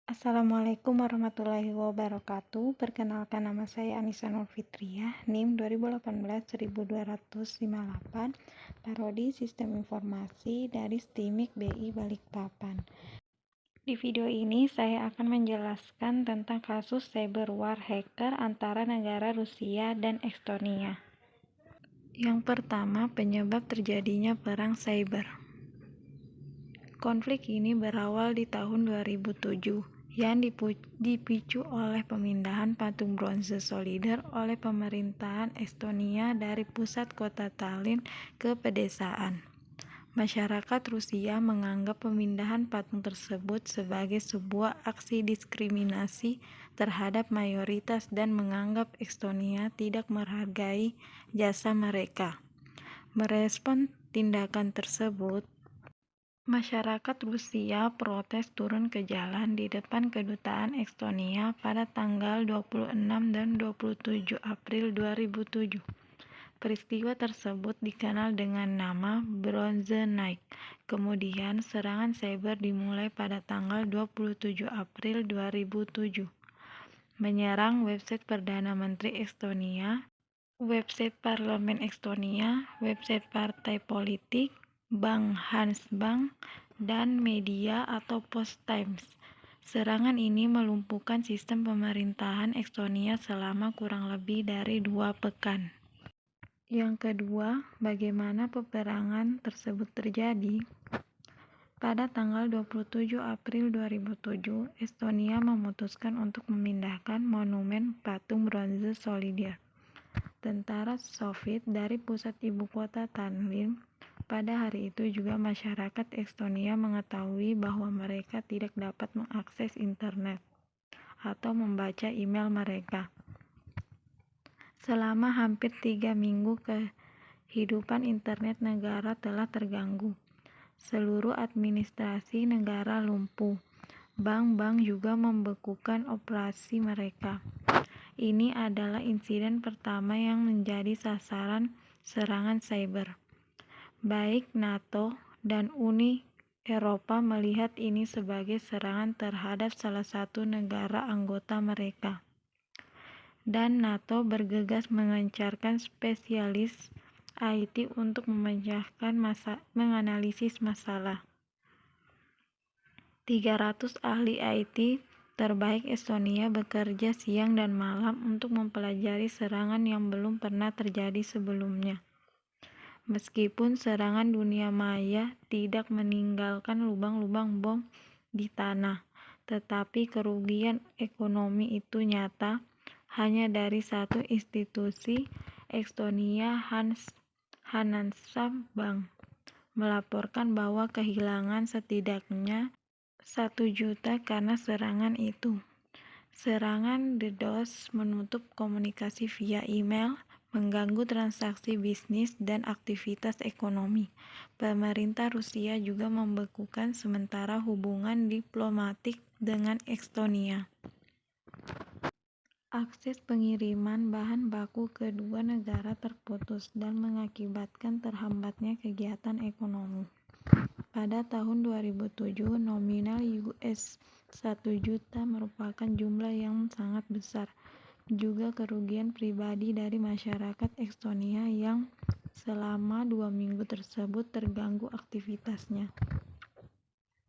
Assalamualaikum warahmatullahi wabarakatuh. Perkenalkan, nama saya Anissa Nurfitriah, NIM 2018-1258, Prodi Sistem Informasi dari STIMIK BI Balikpapan. Di video ini saya akan menjelaskan tentang kasus cyber war hacker antara negara Rusia dan Estonia. Yang pertama, penyebab terjadinya perang cyber. Konflik ini berawal di tahun 2007 yang dipicu oleh pemindahan patung bronze Solider oleh pemerintahan Estonia dari pusat kota Tallinn ke pedesaan. Masyarakat Rusia menganggap pemindahan patung tersebut sebagai sebuah aksi diskriminasi terhadap mayoritas dan menganggap Estonia tidak menghargai jasa mereka. Merespon tindakan tersebut, masyarakat Rusia protes turun ke jalan di depan kedutaan Estonia pada tanggal 26 dan 27 April 2007. Peristiwa tersebut dikenal dengan nama Bronze Night. Kemudian serangan cyber dimulai pada tanggal 27 April 2007. Menyerang website Perdana Menteri Estonia, website Parlemen Estonia, website partai politik, Bank Handelsbank, dan media atau Post Times. Serangan ini melumpuhkan sistem pemerintahan Estonia selama kurang lebih dari 2 pekan. Yang kedua, bagaimana peperangan tersebut terjadi? Pada tanggal 27 April 2007, Estonia memutuskan untuk memindahkan monumen patung bronze Solider tentara Soviet dari pusat ibu kota Tallinn. Pada hari itu juga masyarakat Estonia mengetahui bahwa mereka tidak dapat mengakses internet atau membaca email mereka. Selama hampir 3 minggu kehidupan internet negara telah terganggu. Seluruh administrasi negara lumpuh. Bank-bank juga membekukan operasi mereka. Ini adalah insiden pertama yang menjadi sasaran serangan cyber. Baik NATO dan Uni Eropa melihat ini sebagai serangan terhadap salah satu negara anggota mereka. Dan NATO bergegas mengencarkan spesialis IT untuk menganalisis masalah. 300 ahli IT terbaik Estonia bekerja siang dan malam untuk mempelajari serangan yang belum pernah terjadi sebelumnya. Meskipun serangan dunia maya tidak meninggalkan lubang-lubang bom di tanah, tetapi kerugian ekonomi itu nyata. Hanya dari satu institusi, Estonia Handelsbank, melaporkan bahwa kehilangan setidaknya 1 juta karena serangan itu. Serangan DDoS menutup komunikasi via email, mengganggu transaksi bisnis dan aktivitas ekonomi. Pemerintah Rusia juga membekukan sementara hubungan diplomatik dengan Estonia. Akses pengiriman bahan baku kedua negara terputus dan mengakibatkan terhambatnya kegiatan ekonomi. Pada tahun 2007, nominal US 1 juta merupakan jumlah yang sangat besar. Juga kerugian pribadi dari masyarakat Estonia yang selama 2 minggu tersebut terganggu aktivitasnya,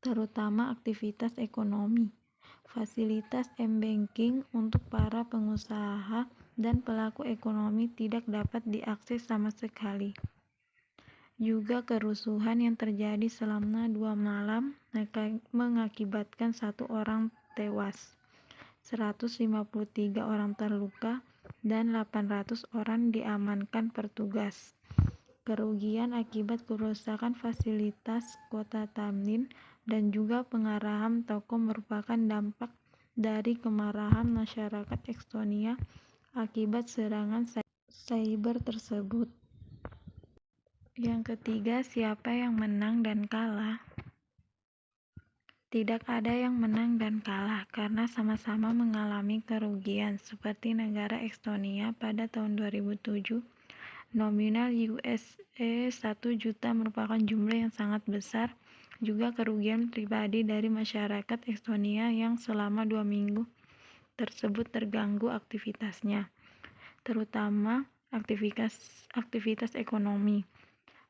terutama aktivitas ekonomi. Fasilitas m-banking untuk para pengusaha dan pelaku ekonomi tidak dapat diakses sama sekali. Juga kerusuhan yang terjadi selama 2 malam mengakibatkan 1 orang tewas, 153 orang terluka, dan 800 orang diamankan petugas. Kerugian akibat kerusakan fasilitas kota Tallinn dan juga pengerahan toko merupakan dampak dari kemarahan masyarakat Estonia akibat serangan cyber tersebut. Yang ketiga, siapa yang menang dan kalah? Tidak ada yang menang dan kalah karena sama-sama mengalami kerugian. Seperti negara Estonia pada tahun 2007, nominal US 1 juta merupakan jumlah yang sangat besar. juga kerugian pribadi dari masyarakat Estonia yang selama 2 minggu tersebut terganggu aktivitasnya, terutama aktivitas ekonomi.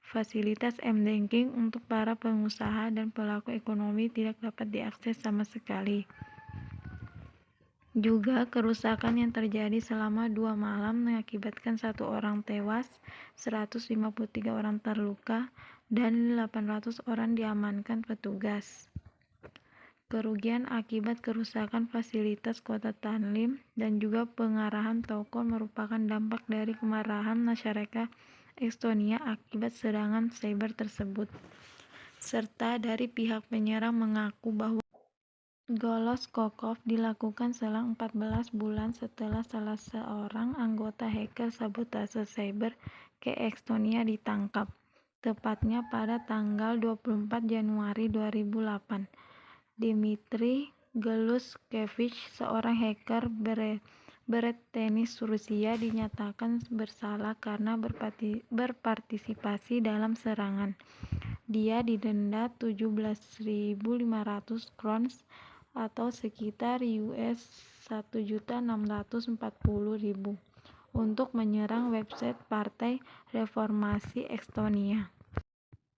Fasilitas m-banking untuk para pengusaha dan pelaku ekonomi tidak dapat diakses sama sekali. Juga kerusakan yang terjadi selama 2 malam mengakibatkan 1 orang tewas, 153 orang terluka, dan 800 orang diamankan petugas. Kerugian akibat kerusakan fasilitas kota Tallinn dan juga pengarahan toko merupakan dampak dari kemarahan masyarakat Estonia akibat serangan cyber tersebut, serta dari pihak penyerang mengaku bahwa Golos Kokov dilakukan selang 14 bulan setelah salah seorang anggota hacker sabotase cyber ke Estonia ditangkap, tepatnya pada tanggal 24 Januari 2008. Dmitry Gluskevich, seorang hacker beret tenis Rusia, dinyatakan bersalah karena berpartisipasi dalam serangan. Dia didenda 17.500 crowns atau sekitar US$1.640.000 untuk menyerang website Partai Reformasi Estonia.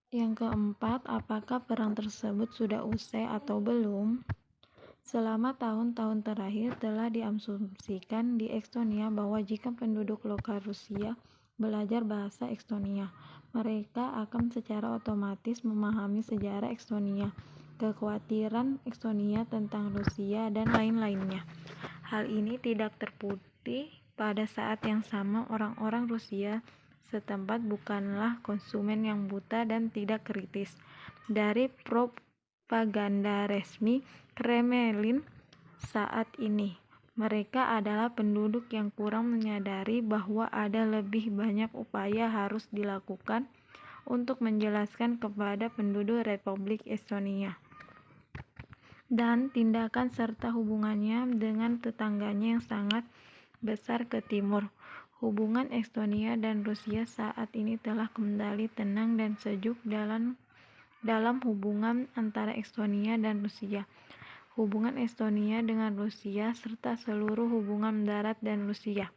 Yang keempat, apakah perang tersebut sudah usai atau belum? Selama tahun-tahun terakhir telah diasumsikan di Estonia bahwa jika penduduk lokal Rusia belajar bahasa Estonia, mereka akan secara otomatis memahami sejarah Estonia, kekhawatiran Estonia tentang Rusia, dan lain-lainnya. Hal ini tidak terbukti. Pada saat yang sama, orang-orang Rusia setempat bukanlah konsumen yang buta dan tidak kritis dari propaganda resmi Kremlin saat ini. Mereka adalah penduduk yang kurang menyadari bahwa ada lebih banyak upaya harus dilakukan untuk menjelaskan kepada penduduk Republik Estonia dan tindakan serta hubungannya dengan tetangganya yang sangat besar ke timur. Hubungan Estonia dan Rusia saat ini telah kembali tenang dan sejuk dalam hubungan antara Estonia dan Rusia. Hubungan Estonia dengan Rusia serta seluruh hubungan darat dan Rusia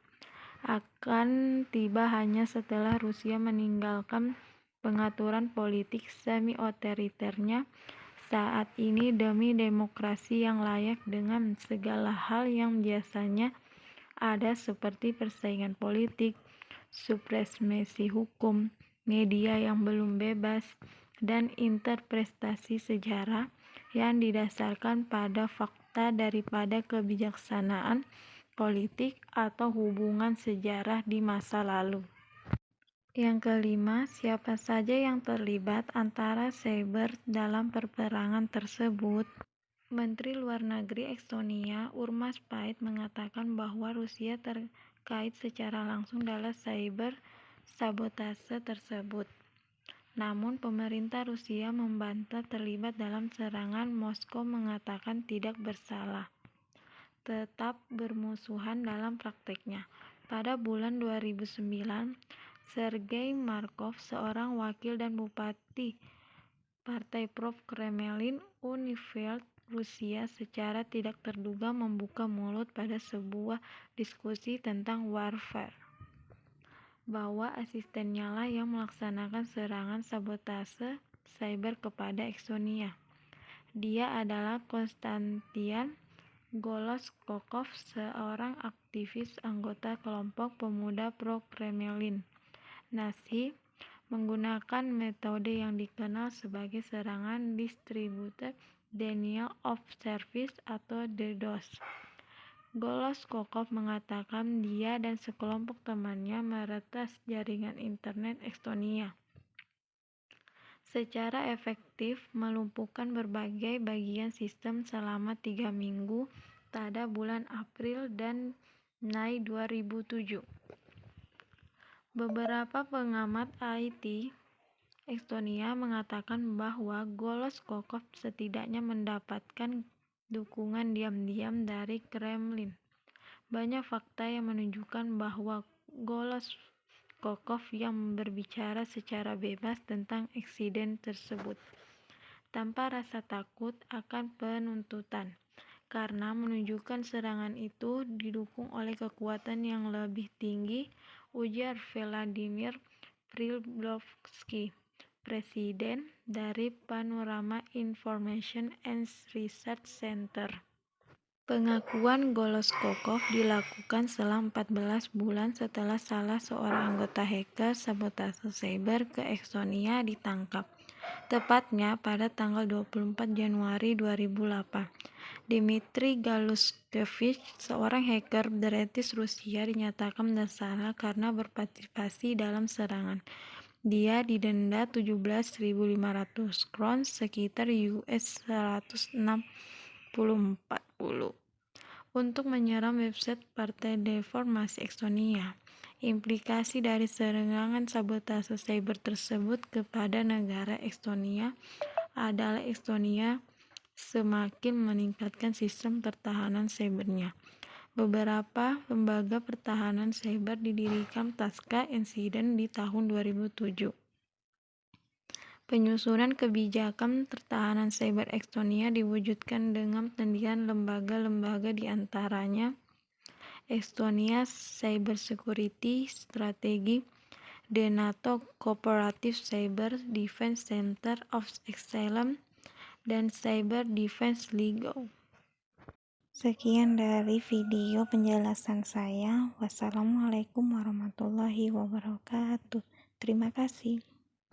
akan tiba hanya setelah Rusia meninggalkan pengaturan politik semi-otoriternya saat ini demi demokrasi yang layak dengan segala hal yang biasanya ada seperti persaingan politik, supremasi hukum, media yang belum bebas, dan interpretasi sejarah yang didasarkan pada fakta daripada kebijaksanaan politik atau hubungan sejarah di masa lalu. Yang kelima, siapa saja yang terlibat antara cyber dalam peperangan tersebut? Menteri Luar Negeri Estonia, Urmas Paet, mengatakan bahwa Rusia terkait secara langsung dalam cyber sabotase tersebut. Namun, pemerintah Rusia membantah terlibat dalam serangan. Moskow mengatakan tidak bersalah, tetap bermusuhan dalam prakteknya. Pada bulan 2009, Sergei Markov, seorang wakil dan bupati Partai pro-Kremlin Unifil Rusia, secara tidak terduga membuka mulut pada sebuah diskusi tentang warfare, bahwa asistennya lah yang melaksanakan serangan sabotase cyber kepada Estonia. Dia adalah Konstantin Goloskokov, seorang aktivis anggota kelompok pemuda pro-Kremlin Nazi, menggunakan metode yang dikenal sebagai serangan distributed denial of service atau DDoS. Goloskokov mengatakan dia dan sekelompok temannya meretas jaringan internet Estonia secara efektif, melumpuhkan berbagai bagian sistem selama 3 minggu pada bulan April dan Mei 2007. Beberapa pengamat IT Estonia mengatakan bahwa Goloskokov setidaknya mendapatkan dukungan diam-diam dari Kremlin. Banyak fakta yang menunjukkan bahwa Goloskokov yang berbicara secara bebas tentang insiden tersebut. tanpa rasa takut akan penuntutan, karena menunjukkan serangan itu didukung oleh kekuatan yang lebih tinggi, ujar Vladimir Prilovsky, presiden dari Panorama Information and Research Center. Pengakuan Goloskokov dilakukan selang 14 bulan setelah salah seorang anggota hacker sabotase cyber ke Estonia ditangkap, tepatnya pada tanggal 24 Januari 2008. Dmitry Galuskevich, seorang hacker beretis Rusia, dinyatakan bersalah karena berpartisipasi dalam serangan. Dia didenda 17.500 kron, sekitar US 160 untuk menyerang website Partai Deformasi Estonia. Implikasi dari serangan sabotase cyber tersebut kepada negara Estonia adalah Estonia semakin meningkatkan sistem pertahanan cybernya. Beberapa lembaga pertahanan cyber didirikan pasca insiden di tahun 2007. Penyusunan kebijakan pertahanan cyber Estonia diwujudkan dengan pendirian lembaga-lembaga di antaranya Estonia Cyber Security Strategy, the NATO Cooperative Cyber Defense Center of Excellence, dan Cyber Defense League. Sekian dari video penjelasan saya. Wassalamualaikum warahmatullahi wabarakatuh. Terima kasih.